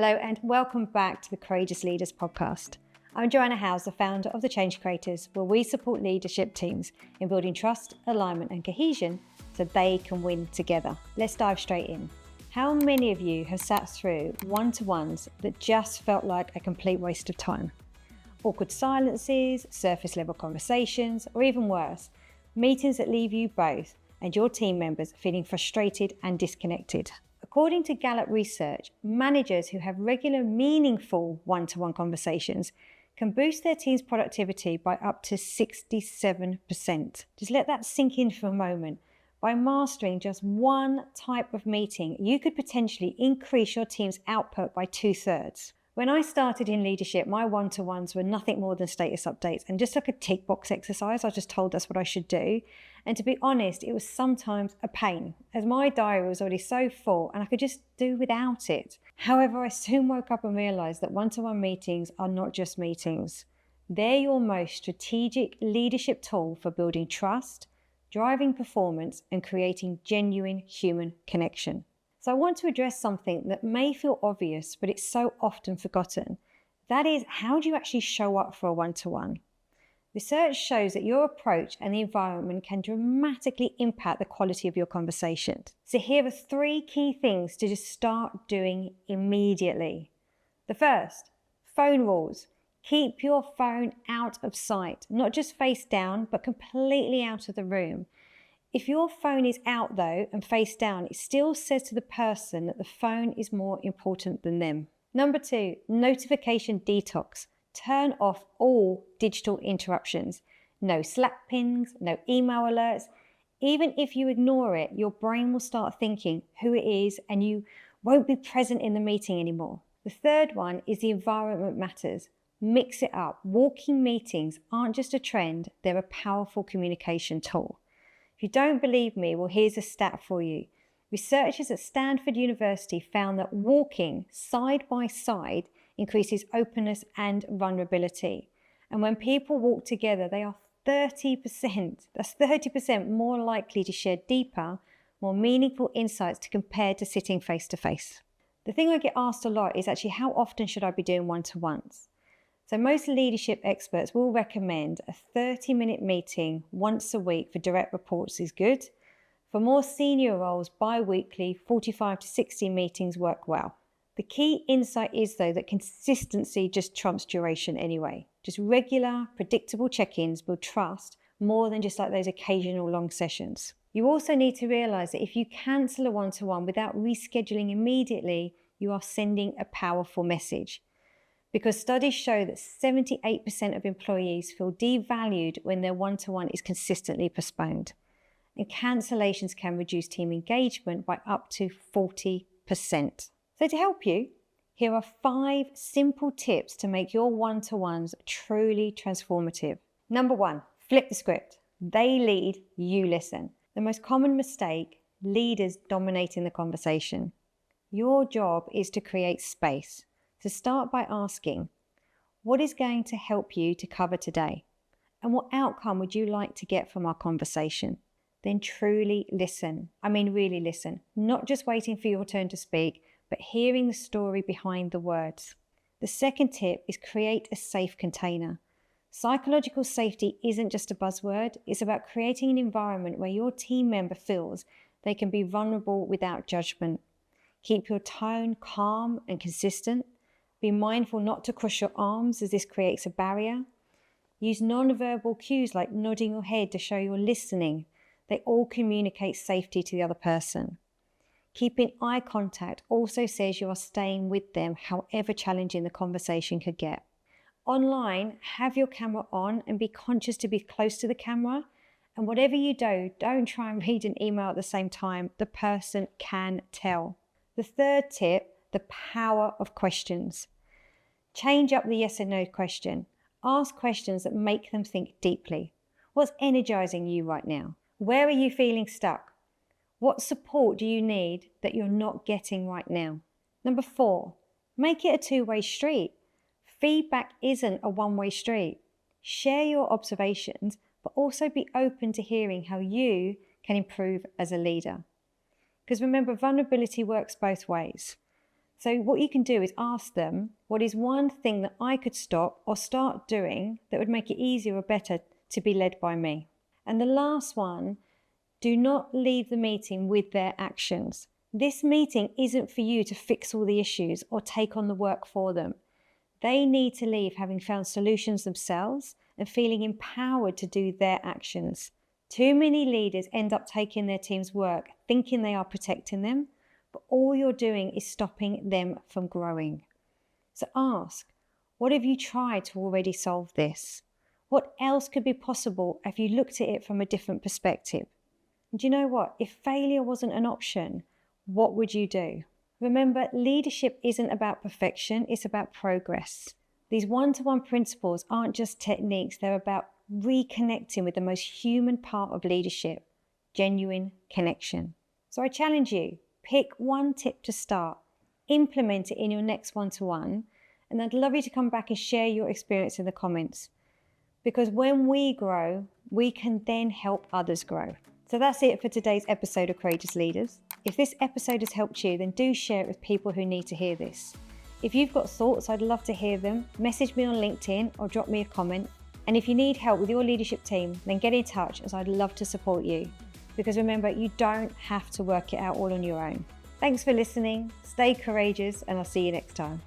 Hello and welcome back to the Courageous Leaders podcast. I'm Joanna Howes, the founder of The Change Creators, where we support leadership teams in building trust, alignment and cohesion so they can win together. Let's dive straight in. How many of you have sat through one-to-ones that just felt like a complete waste of time? Awkward silences, surface level conversations, or even worse, meetings that leave you both and your team members feeling frustrated and disconnected. According to Gallup research, managers who have regular, meaningful one-to-one conversations can boost their team's productivity by up to 67%. Just let that sink in for a moment. By mastering just one type of meeting, you could potentially increase your team's output by 2/3. When I started in leadership, my one-to-ones were nothing more than status updates and just like a tick box exercise. I was just told that's what I should do. And to be honest, it was sometimes a pain as my diary was already so full and I could just do without it. However, I soon woke up and realized that one-to-one meetings are not just meetings. They're your most strategic leadership tool for building trust, driving performance, and creating genuine human connection. So I want to address something that may feel obvious, but it's so often forgotten. That is, how do you actually show up for a one-to-one? Research shows that your approach and the environment can dramatically impact the quality of your conversations. So here are 3 key things to just start doing immediately. The first, phone rules. Keep your phone out of sight, not just face down, but completely out of the room. If your phone is out though and face down, it still says to the person that the phone is more important than them. Number 2, notification detox. Turn off all digital interruptions. No Slack pings, no email alerts. Even if you ignore it, your brain will start thinking who it is and you won't be present in the meeting anymore. The third one is the environment matters. Mix it up. Walking meetings aren't just a trend, they're a powerful communication tool. If you don't believe me, well, here's a stat for you. Researchers at Stanford University found that walking side by side increases openness and vulnerability. And when people walk together, they are 30% more likely to share deeper, more meaningful insights compared to sitting face to face. The thing I get asked a lot is actually how often should I be doing one-to-ones? So most leadership experts will recommend a 30-minute meeting once a week for direct reports is good. For more senior roles, bi-weekly 45 to 60 meetings work well. The key insight is though that consistency just trumps duration anyway. Just regular, predictable check-ins build trust more than just like those occasional long sessions. You also need to realize that if you cancel a one-to-one without rescheduling immediately, you are sending a powerful message. Because studies show that 78% of employees feel devalued when their one-to-one is consistently postponed. And cancellations can reduce team engagement by up to 40%. So to help you, here are 5 simple tips to make your one-to-ones truly transformative. Number 1, flip the script. They lead, you listen. The most common mistake, leaders dominating the conversation. Your job is to create space. So start by asking, what is going to help you to cover today? And what outcome would you like to get from our conversation? Then truly listen. I mean, really listen. Not just waiting for your turn to speak, but hearing the story behind the words. The second tip is create a safe container. Psychological safety isn't just a buzzword. It's about creating an environment where your team member feels they can be vulnerable without judgment. Keep your tone calm and consistent. Be mindful not to cross your arms as this creates a barrier. Use non-verbal cues like nodding your head to show you're listening. They all communicate safety to the other person. Keeping eye contact also says you are staying with them, however challenging the conversation could get. Online, have your camera on and be conscious to be close to the camera. And whatever you do, don't try and read an email at the same time. The person can tell. The third tip, the power of questions. Change up the yes and no question. Ask questions that make them think deeply. What's energizing you right now? Where are you feeling stuck? What support do you need that you're not getting right now? Number 4, make it a 2-way street. Feedback isn't a 1-way street. Share your observations, but also be open to hearing how you can improve as a leader. Because remember, vulnerability works both ways. So what you can do is ask them, what is one thing that I could stop or start doing that would make it easier or better to be led by me? And the last one, do not leave the meeting with their actions. This meeting isn't for you to fix all the issues or take on the work for them. They need to leave having found solutions themselves and feeling empowered to do their actions. Too many leaders end up taking their team's work, thinking they are protecting them, but all you're doing is stopping them from growing. So ask, what have you tried to already solve this? What else could be possible if you looked at it from a different perspective? And do you know what? If failure wasn't an option, what would you do? Remember, leadership isn't about perfection, it's about progress. These one-to-one principles aren't just techniques, they're about reconnecting with the most human part of leadership, genuine connection. So I challenge you, pick one tip to start, implement it in your next one-to-one, and I'd love you to come back and share your experience in the comments. Because when we grow, we can then help others grow. So that's it for today's episode of Courageous Leaders. If this episode has helped you, then do share it with people who need to hear this. If you've got thoughts, I'd love to hear them. Message me on LinkedIn or drop me a comment. And if you need help with your leadership team, then get in touch, as I'd love to support you. Because remember, you don't have to work it out all on your own. Thanks for listening, stay courageous, and I'll see you next time.